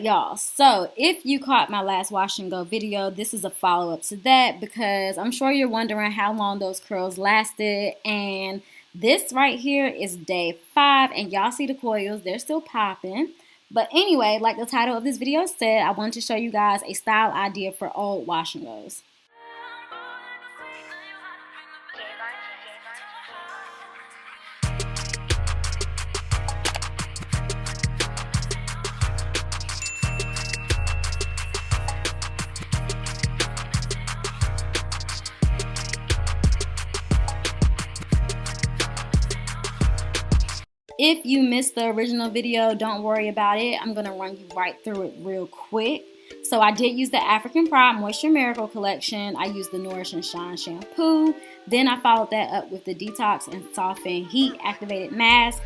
Y'all, so if you caught my last wash and go video, this is a follow-up to that because I'm sure you're wondering how long those curls lasted, and this right here is day 5 and y'all see the coils, they're still popping. But anyway, like the title of this video said, I wanted to show you guys a style idea for old wash and goes. If you missed the original video, don't worry about it. I'm going to run you right through it real quick. So I did use the African Pride Moisture Miracle collection. I used the Nourish and Shine shampoo. Then I followed that up with the Detox and Soften Heat Activated Mask.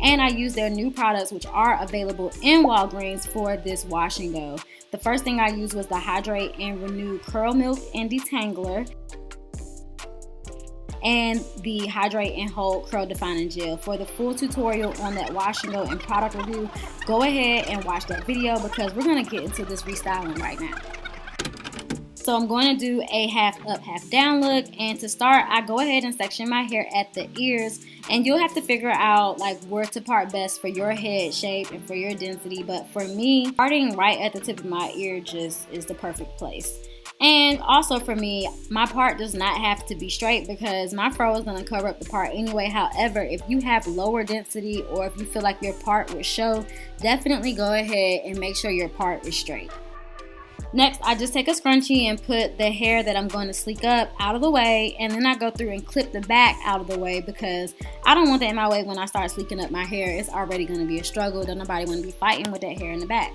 And I used their new products, which are available in Walgreens for this wash and go. The first thing I used was the Hydrate and Renew Curl Milk and Detangler, and the Hydrate and Hold Curl Defining Gel. For the full tutorial on that wash and go and product review, go ahead and watch that video because we're going to get into this restyling right now. So I'm going to do a half up, half down look, and to start, I go ahead and section my hair at the ears, and you'll have to figure out like where to part best for your head shape and for your density, but for me, starting right at the tip of my ear just is the perfect place. And also for me, my part does not have to be straight because my fro is going to cover up the part anyway. However, if you have lower density or if you feel like your part would show, definitely go ahead and make sure your part is straight. Next, I just take a scrunchie and put the hair that I'm going to sleek up out of the way, and then I go through and clip the back out of the way because I don't want that in my way when I start sleeking up my hair. It's already going to be a struggle. Don't nobody want to be fighting with that hair in the back.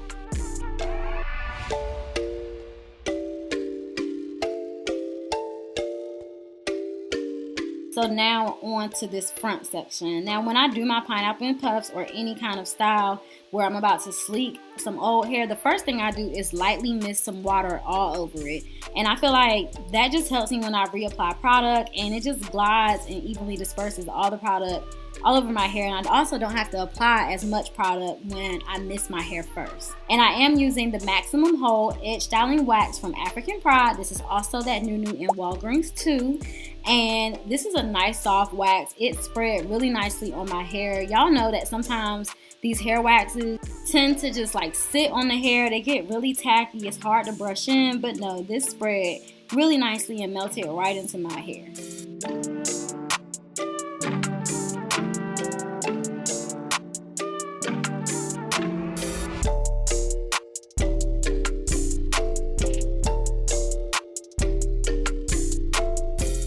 So now on to this front section. Now when I do my pineapple and puffs or any kind of style where I'm about to sleek some old hair, the first thing I do is lightly mist some water all over it. And I feel like that just helps me when I reapply product, and it just glides and evenly disperses all the product all over my hair, and I also don't have to apply as much product when I mist my hair first. And I am using the Maximum Hold Edge Styling Wax from African Pride. This is also that new in Walgreens too. And this is a nice soft wax. It spread really nicely on my hair. Y'all know that sometimes these hair waxes tend to just like sit on the hair. They get really tacky. It's hard to brush in, but no, this spread really nicely and melted right into my hair.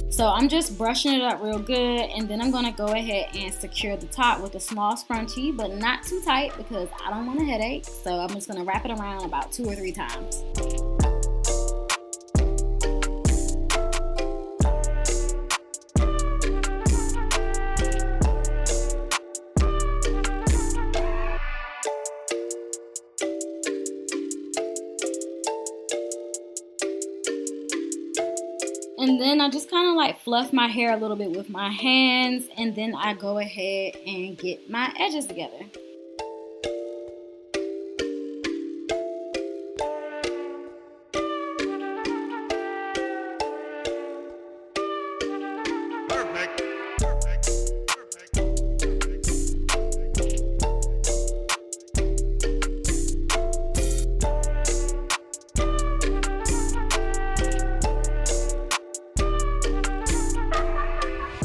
So I'm just brushing it up real good, and then I'm going to go ahead and secure the top with a small scrunchie, but not too tight because I don't want a headache. So I'm just going to wrap it around about 2 or 3 times. And then I just kind of like fluff my hair a little bit with my hands, and then I go ahead and get my edges together.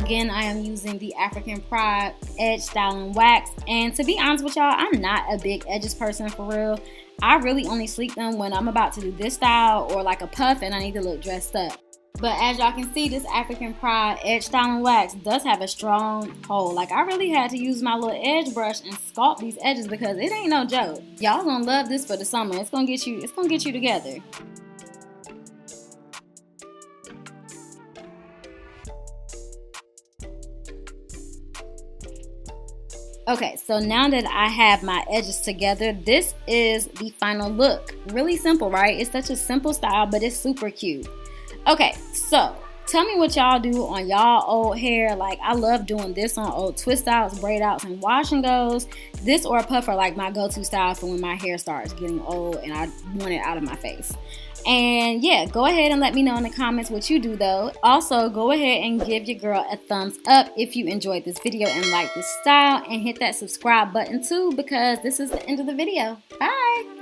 Again, I am using the African Pride Edge Styling Wax, and to be honest with y'all, I'm not a big edges person for real. I really only sleek them when I'm about to do this style or like a puff and I need to look dressed up. But as y'all can see, this African Pride Edge Styling Wax does have a strong hold. Like, I really had to use my little edge brush and sculpt these edges because it ain't no joke. Y'all gonna love this for the summer. It's gonna get you together. Okay, so now that I have my edges together, this is the final look. Really simple, right? It's such a simple style, but it's super cute. Okay, so Tell me what y'all do on y'all old hair. Like, I love doing this on old twist outs, braid outs, and wash and goes. This or a puff are like my go-to style for when my hair starts getting old and I want it out of my face. And yeah, go ahead and let me know in the comments what you do though. Also, go ahead and give your girl a thumbs up if you enjoyed this video and like this style, and hit that subscribe button too, because this is the end of the video. Bye!